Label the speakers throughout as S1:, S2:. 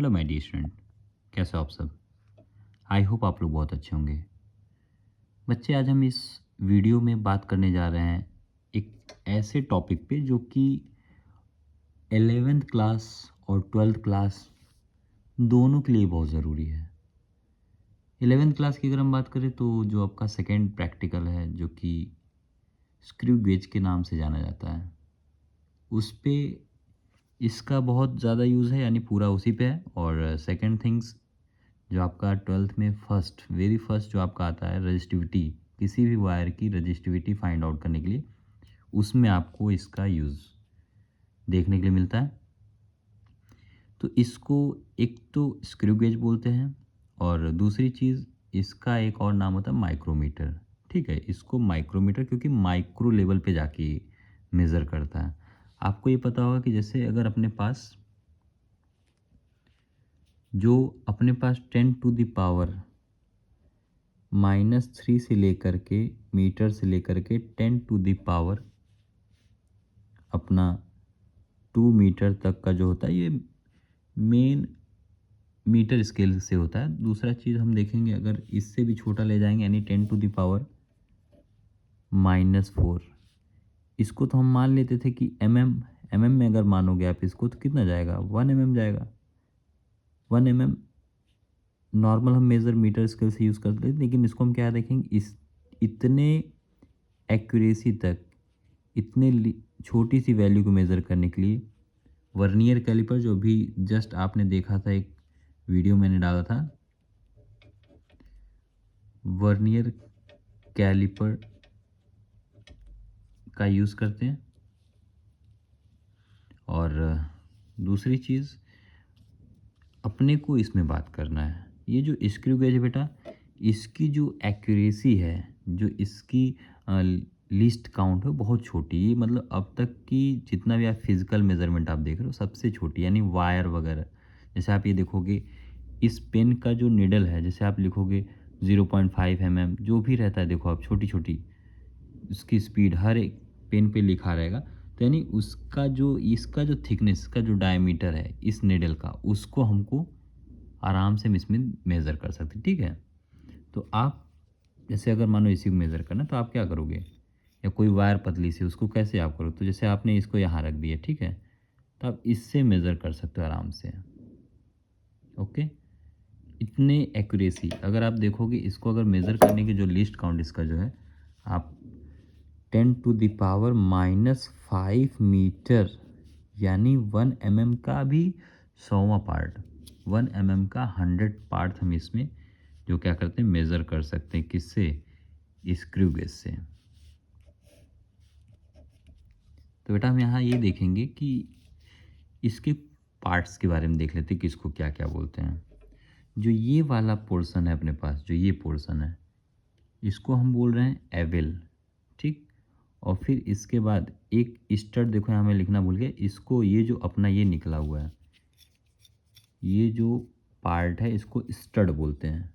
S1: Hello my dear student, कैसे हो आप सब। आई होप आप लोग बहुत अच्छे होंगे। बच्चे, आज हम इस वीडियो में बात करने जा रहे हैं एक ऐसे टॉपिक पे जो कि 11th क्लास और 12th क्लास दोनों के लिए बहुत ज़रूरी है। 11th क्लास की अगर हम बात करें तो जो आपका सेकेंड प्रैक्टिकल है जो कि स्क्रू गेज के नाम से जाना जाता है, उस पे इसका बहुत ज़्यादा यूज़ है, यानी पूरा उसी पे है। और सेकेंड थिंग्स, जो आपका 12th में वेरी फर्स्ट जो आपका आता है रजिस्टिविटी, किसी भी वायर की रजिस्टिविटी फाइंड आउट करने के लिए, उसमें आपको इसका यूज़ देखने के लिए मिलता है। तो इसको एक तो स्क्रू गेज बोलते हैं, और दूसरी चीज़ इसका एक और नाम होता है माइक्रोमीटर। ठीक है, इसको माइक्रोमीटर क्योंकि माइक्रो लेवल पे जाके मेज़र करता है। आपको ये पता होगा कि जैसे अगर अपने पास 10 टू द पावर -3 से लेकर के मीटर से लेकर के 10 टू द पावर अपना 2 मीटर तक का जो होता है, ये मेन मीटर स्केल से होता है। दूसरा चीज़ हम देखेंगे, अगर इससे भी छोटा ले जाएंगे यानी 10 टू द पावर -4, इसको तो हम मान लेते थे कि एम में अगर मानोगे आप इसको तो कितना जाएगा, 1 mm जाएगा। 1 mm नॉर्मल हम मेज़र मीटर स्केल से यूज़ करते हैं, लेकिन इसको हम क्या देखेंगे, इस इतने एक्यूरेसी तक, छोटी सी वैल्यू को मेज़र करने के लिए वर्नियर कैलिपर, जो भी जस्ट आपने देखा था, एक वीडियो मैंने डाला था, वर्नियर कैलिपर का यूज़ करते हैं। और दूसरी चीज़ अपने को इसमें बात करना है, ये जो स्क्रू गेज है बेटा, इसकी जो एक्यूरेसी है, जो इसकी लीस्ट काउंट है, बहुत छोटी। ये मतलब अब तक की जितना भी आप फिजिकल मेजरमेंट आप देख रहे हो, सबसे छोटी, यानी वायर वगैरह। जैसे आप ये देखोगे, इस पेन का जो निडल है, जैसे आप लिखोगे 0.5 mm, जो भी रहता है, देखो आप छोटी छोटी उसकी स्पीड हर एक पेन पे लिखा रहेगा। तो यानी उसका जो, इसका जो थिकनेस का जो डायमीटर है इस निडल का, उसको हमको आराम से हम इसमें मेज़र कर सकते हैं। ठीक है, तो आप जैसे अगर मानो इसी को मेज़र करना, तो आप क्या करोगे, या कोई वायर पतली सी, उसको कैसे आप करोगे, तो जैसे आपने इसको यहाँ रख दिया, ठीक है, तो आप इससे मेज़र कर सकते हो आराम से। ओके, इतने एक्यूरेसी अगर आप देखोगे, इसको अगर मेज़र करने की जो लीस्ट काउंट इसका जो है, आप 10 टू द पावर -5 मीटर, यानी 1 mm का भी 100वां पार्ट, 1 mm का 100 पार्ट हम इसमें जो क्या करते हैं, मेज़र कर सकते हैं। किससे? स्क्रू गेज से। तो बेटा हम यहाँ ये देखेंगे कि इसके पार्ट्स के बारे में देख लेते हैं कि इसको क्या क्या बोलते हैं। जो ये वाला पोर्शन है अपने पास, जो ये पोर्शन है, इसको हम बोल रहे हैं एविल। ठीक, और फिर इसके बाद एक स्टड, देखो यहाँ मैं लिखना भूल गया इसको, ये जो अपना ये निकला हुआ है, ये जो पार्ट है, इसको स्टड बोलते हैं।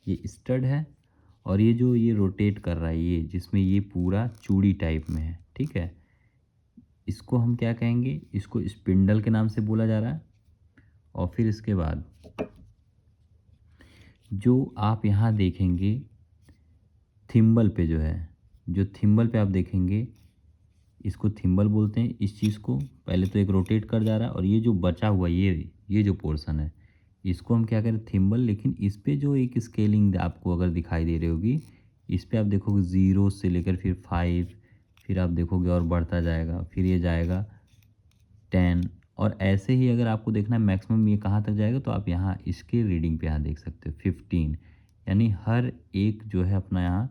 S1: ये स्टड है, और ये जो ये रोटेट कर रहा है, ये जिसमें ये पूरा चूड़ी टाइप में है, ठीक है, इसको हम क्या कहेंगे, इसको स्पिंडल के नाम से बोला जा रहा है। और फिर इसके बाद जो आप यहाँ देखेंगे थिम्बल पे, जो है, जो थिम्बल पे आप देखेंगे, इसको थिम्बल बोलते हैं। इस चीज़ को पहले तो एक रोटेट कर जा रहा है, और ये जो बचा हुआ, ये जो पोर्शन है, इसको हम क्या करें, थिम्बल। लेकिन इस पे जो एक स्केलिंग आपको अगर दिखाई दे रही होगी, इस पे आप देखोगे 0 से लेकर फिर 5, फिर आप देखोगे और बढ़ता जाएगा, फिर ये जाएगा 10, और ऐसे ही अगर आपको देखना है मैक्सिमम ये कहाँ तक जाएगा, तो आप यहाँ इसके रीडिंग पे यहाँ देख सकते हो 15। यानी हर एक जो है अपना यहाँ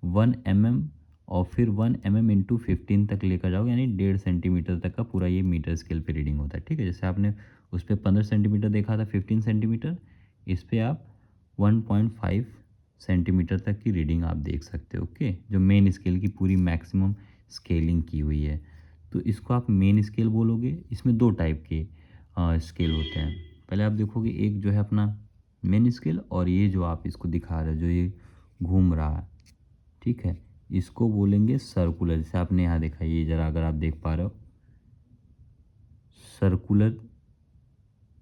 S1: 1 mm, और फिर 1 mm इंटू 15 तक लेकर जाओगे, यानी 1.5 सेंटीमीटर तक का पूरा ये मीटर स्केल पे रीडिंग होता है। ठीक है, जैसे आपने उस पर 15 सेंटीमीटर देखा था, 15 सेंटीमीटर, इस पर आप 1.5 सेंटीमीटर तक की रीडिंग आप देख सकते हो। ओके, जो मेन स्केल की पूरी मैक्सिमम स्केलिंग की हुई है, तो इसको आप मेन स्केल बोलोगे। इसमें दो टाइप के स्केल होते हैं। पहले आप देखोगे, एक जो है अपना मेन स्केल, और ये जो आप इसको दिखा रहे हो, जो ये घूम रहा है, ठीक है, इसको बोलेंगे सर्कुलर। जैसे आपने यहाँ देखा, ये ज़रा अगर आप देख पा रहे हो, सर्कुलर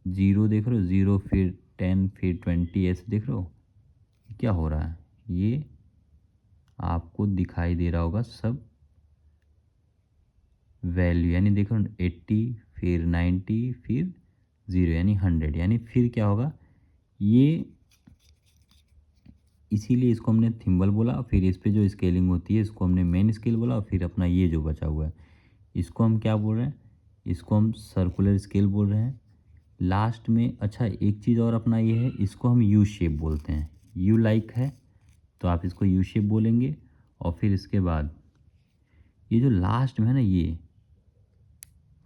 S1: 0 देख रहे हो, 0 फिर 10 फिर 20 ऐसे देख रहे हो, क्या हो रहा है, ये आपको दिखाई दे रहा होगा सब वैल्यू, यानी देखो 80 फिर 90 फिर 0 यानी 100, यानी फिर क्या होगा ये, इसीलिए इसको हमने थिम्बल बोला। फिर इस पे जो स्केलिंग होती है इसको हमने मेन स्केल बोला, और फिर अपना ये जो बचा हुआ है इसको हम क्या बोल रहे हैं, इसको हम सर्कुलर स्केल बोल रहे हैं। लास्ट में अच्छा एक चीज़ और अपना ये है, इसको हम यू शेप बोलते हैं, यू लाइक है तो आप इसको यू शेप बोलेंगे। और फिर इसके बाद ये जो लास्ट में है ना, ये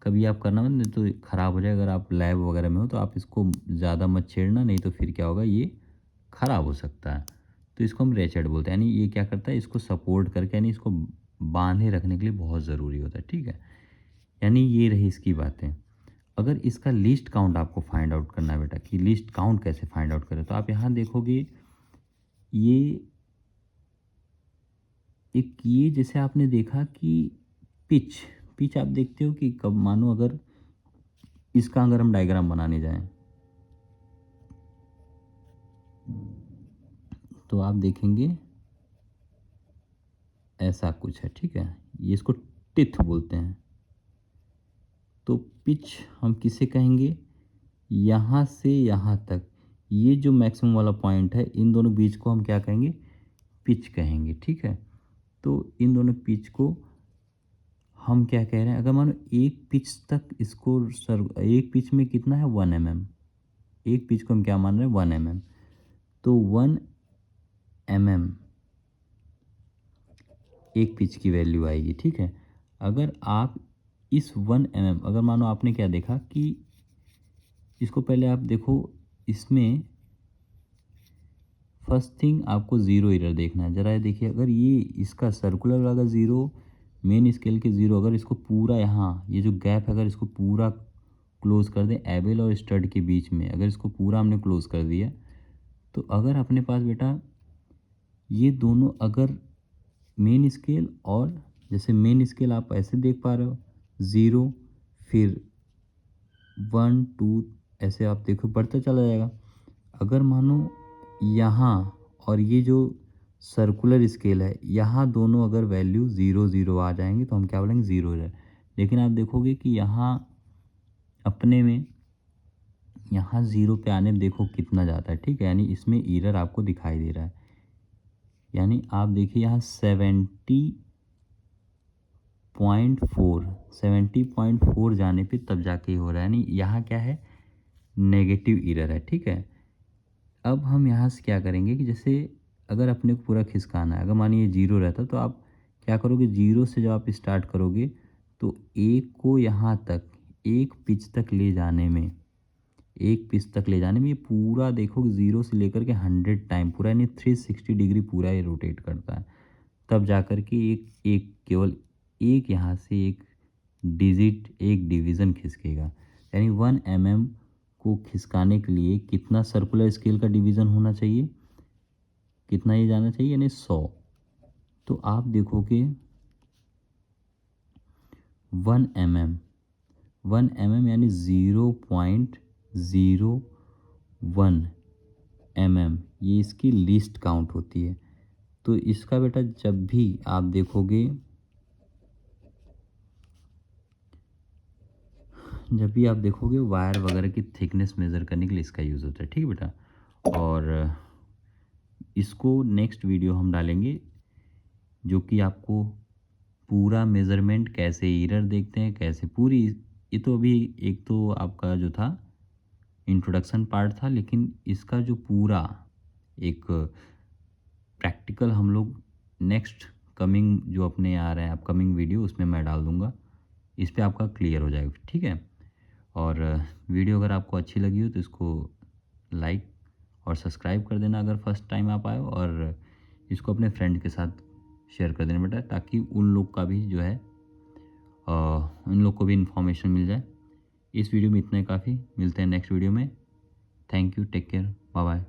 S1: कभी आप करना मत, नहीं तो ख़राब हो जाए। अगर आप लैब वगैरह में हो तो आप इसको ज़्यादा मत छेड़ना, नहीं तो फिर क्या होगा ये ख़राब हो सकता है। तो इसको हम रेचेट बोलते हैं, यानी ये क्या करता है, इसको सपोर्ट करके यानी इसको बांधे रखने के लिए बहुत ज़रूरी होता है, ठीक है। यानी ये रही इसकी बातें। अगर इसका लिस्ट काउंट आपको फाइंड आउट करना है बेटा, कि लिस्ट काउंट कैसे फाइंड आउट करें, तो आप यहाँ देखोगे ये एक, ये जैसे आपने देखा कि पिच पिच आप देखते हो कि कब, मानो अगर इसका अगर हम डायग्राम बनाने जाएं तो आप देखेंगे ऐसा कुछ है, ठीक है। ये इसको टिथ बोलते हैं। तो पिच हम किसे कहेंगे, यहाँ से यहाँ तक ये जो मैक्सिमम वाला पॉइंट है, इन दोनों बीच को हम क्या कहेंगे, पिच कहेंगे, ठीक है। तो इन दोनों पिच को हम क्या कह रहे हैं, अगर मानो एक पिच तक इसको एक पिच में कितना है 1 mm, एक पिच को हम क्या मान रहे हैं 1 mm, तो 1 mm एक पिच की वैल्यू आएगी, ठीक है। अगर आप इस 1 mm, अगर मानो आपने क्या देखा कि इसको पहले आप देखो, इसमें फर्स्ट थिंग आपको ज़ीरो एरर देखना है। ज़रा ये देखिए, अगर ये इसका सर्कुलर वाला ज़ीरो, मेन स्केल के ज़ीरो, अगर इसको पूरा यहाँ ये जो गैप है अगर इसको पूरा क्लोज़ कर दें एबेल और स्टड के बीच में, अगर इसको पूरा हमने क्लोज़ कर दिया, तो अगर अपने पास बेटा ये दोनों अगर मेन स्केल, और जैसे मेन स्केल आप ऐसे देख पा रहे हो 0 फिर 1 2 ऐसे आप देखो बढ़ता चला जाएगा। अगर मानो यहाँ और ये जो सर्कुलर स्केल है यहाँ दोनों अगर वैल्यू 0 0 आ जाएंगे तो हम क्या बोलेंगे 0 है। लेकिन आप देखोगे कि यहाँ अपने में यहाँ 0 पे आने में देखो कितना जाता है, ठीक है, यानी इसमें एरर आपको दिखाई दे रहा है। यानी आप देखिए यहाँ 70.4 जाने पे तब जाके हो रहा है, यानी यहाँ क्या है नेगेटिव एरर है, ठीक है। अब हम यहाँ से क्या करेंगे कि जैसे अगर अपने को पूरा खिसकाना है, अगर मानिए 0 रहता तो आप क्या करोगे, 0 से जब आप स्टार्ट करोगे तो एक को यहाँ तक एक पिच तक ले जाने में, एक पिच तक ले जाने में ये पूरा देखो 0 से लेकर के 100 टाइम पूरा, यानी 360 डिग्री पूरा ये रोटेट करता है। तब जाकर के एक एक केवल एक यहाँ से एक डिजिट एक डिवीज़न खिसकेगा। यानी 1 mm को खिसकाने के लिए कितना सर्कुलर स्केल का डिवीज़न होना चाहिए, कितना ये जाना चाहिए, यानी 100। तो आप देखोगे 1 mm, 1 mm यानी 0.01 mm, ये इसकी लीस्ट काउंट होती है। तो इसका बेटा जब भी आप देखोगे, जब भी आप देखोगे वायर वगैरह की थिकनेस मेज़र करने के लिए इसका यूज़ होता है, ठीक है बेटा। और इसको नेक्स्ट वीडियो हम डालेंगे जो कि आपको पूरा मेज़रमेंट कैसे एरर देखते हैं, कैसे पूरी, ये तो अभी एक तो आपका जो था इंट्रोडक्शन पार्ट था, लेकिन इसका जो पूरा एक प्रैक्टिकल हम लोग नेक्स्ट कमिंग जो अपने आ रहे हैं अपकमिंग वीडियो उसमें मैं डाल दूँगा, इस पे आपका क्लियर हो जाएगा, ठीक है। और वीडियो अगर आपको अच्छी लगी हो तो इसको लाइक और सब्सक्राइब कर देना अगर फर्स्ट टाइम आप आए हो, और इसको अपने फ्रेंड के साथ शेयर कर देना बेटा, ताकि उन लोग का भी जो है उन लोग को भी इन्फॉर्मेशन मिल जाए। इस वीडियो में इतना ही काफ़ी, मिलते हैं नेक्स्ट वीडियो में। Thank you, take care, bye bye.